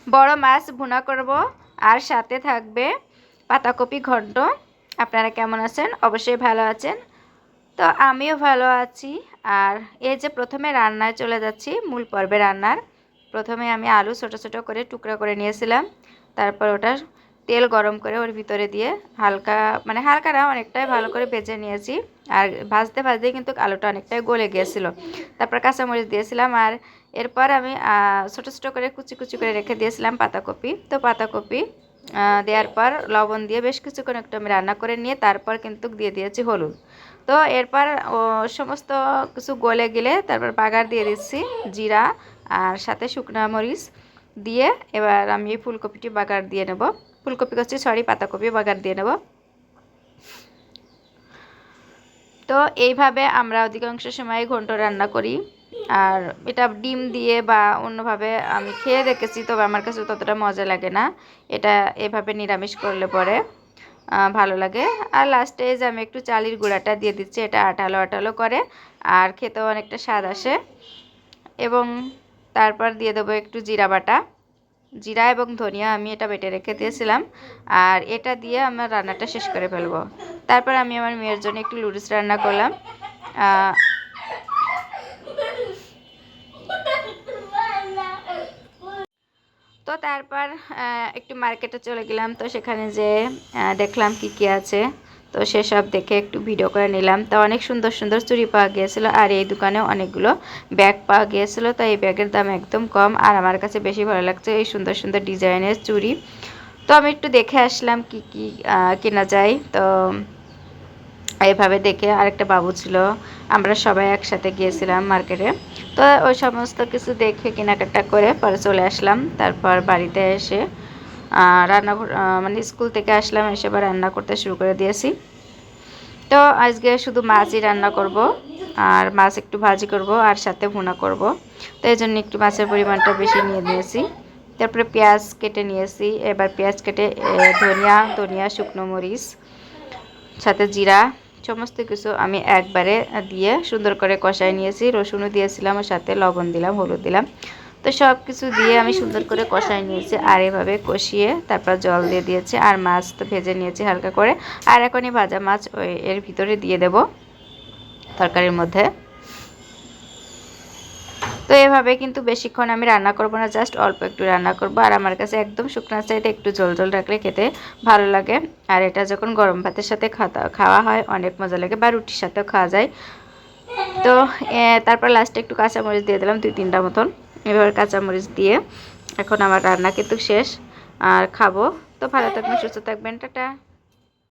বড় মাছ ভুনা করব আর সাথে থাকবে পাতাকপি ঘন্ট। আপনারা কেমন আছেন? অবশ্যই ভালো আছেন। তো আমিও ভালো আছি। আর এই যে প্রথমে রান্নায় চলে যাচ্ছি, মূল পর্বে রান্নার। প্রথমে আমি আলু ছোট ছোট করে টুকরা করে নিয়েছিলাম। তারপর ওটা তেল গরম করে ওর ভিতরে দিয়ে হালকা, মানে হালকা না, অনেকটাই ভালো করে ভেজে নিয়েছি। আর ভাজতে ভাজতে কিন্তু আলুটা অনেকটাই গলে গিয়েছিল। তারপর কাঁচামরিচ দিয়েছিলাম। আর এরপর আমি ছোটো ছোটো করে কুচি কুচি করে রেখে দিয়েছিলাম পাতাকপি। তো পাতাকপি দেওয়ার পর লবণ দিয়ে বেশ কিছুক্ষণ একটু আমি রান্না করে নিয়ে তারপর কিন্তু দিয়ে দিয়েছি হলুদ। তো এরপর সমস্ত কিছু গলে গেলে তারপর বাগার দিয়ে দিচ্ছি জিরা আর সাথে শুকনো মরিচ দিয়ে। এবার আমি এই ফুলকপিটি বাগার দিয়ে নেব, ফুলকপি করছি সরি পাতাকপি বাগার দিয়ে নেব। তো এইভাবে আমরা অধিকাংশ সময় ঘন্ট রান্না করি। আর এটা ডিম দিয়ে বা অন্যভাবে আমি খেয়ে দেখেছি, তবে আমার কাছে ততটা মজা লাগে না। এটা এভাবে নিরামিষ করলে পরে ভালো লাগে। আর লাস্টে যে আমি একটু চালের গুঁড়াটা দিয়ে দিচ্ছি, এটা আঠালো আঠালো করে আর খেতেও অনেকটা স্বাদ আসে। এবং তারপর দিয়ে দেবো একটু জিরা বাটা, জিরা এবং ধনিয়া আমি এটা বেটে রেখে দিয়েছিলাম। আর এটা দিয়ে আমার রান্নাটা শেষ করে ফেলবো। তারপর আমি আমার মেয়ের জন্য একটু লুডুস রান্না করলাম। তো তারপর একটু মার্কেটে চলে গেলাম। তো সেখানে যে দেখলাম কি কি আছে, তো সেসব দেখে একটু ভিডিও করে নিলাম। তো অনেক সুন্দর সুন্দর চুড়ি পাওয়া গিয়েছিলো। আর এই দোকানেও অনেকগুলো ব্যাগ পাওয়া গিয়েছিলো। তো এই ব্যাগের দাম একদম কম। আর আমার কাছে বেশি ভালো লাগছে এই সুন্দর সুন্দর ডিজাইনের চুড়ি। তো আমি একটু দেখে আসলাম কি কি কেনা যায়। তো এইভাবে দেখে আরেকটা বাবু ছিল, আমরা সবাই একসাথে গিয়েছিলাম মার্কেটে। তো ওই সমস্ত কিছু দেখে কেনাকাটা করে পরে চলে আসলাম। তারপর বাড়িতে এসে রান্না মানে স্কুল থেকে আসলাম, এসে আবার রান্না করতে শুরু করে দিয়েছি। তো আজকে শুধু মাছই রান্না করব, আর মাছ একটু ভাজি করব আর সাথে ভুনা করব। তো এই জন্য একটু মাছের পরিমাণটা বেশি নিয়ে নিয়েছি। তারপরে পেঁয়াজ কেটে নিয়েছি। এবার পেঁয়াজ কেটে ধনিয়া শুকনো মরিচ সাথে জিরা সমস্ত কিছু আমি একবারে দিয়ে সুন্দর করে কষাই নিয়েছি। রসুনও দিয়েছিলাম, ওর সাথে লবণ দিলাম, হলুদ দিলাম। তো সব কিছু দিয়ে আমি সুন্দর করে কষাই নিয়েছি। আর এভাবে কষিয়ে তারপর জল দিয়ে দিয়েছি। আর মাছ তো ভেজে নিয়েছি হালকা করে। আর এখনই ভাজা মাছ এর ভিতরে দিয়ে দেব তরকারির মধ্যে। তো এভাবে কিন্তু বেশিক্ষণ আমি রান্না করব না, জাস্ট অল্প একটু রান্না করব। আর আমার কাছে একদম শুকনো চাইতে একটু ঝোল ঝোল রাখলে খেতে ভালো লাগে। আর এটা যখন গরম ভাতের সাথে খাওয়া হয় অনেক মজা লাগে, বা রুটির সাথেও খাওয়া যায়। তো তারপর লাস্টে একটু কাঁচামরিচ দিয়ে দিলাম 2-3টা মতন। এবার কাঁচামরিচ দিয়ে এখন আমার রান্না কিন্তু শেষ, আর খাবো। তো ভালো থাকবেন, সুস্থ থাকবেন, টাটা।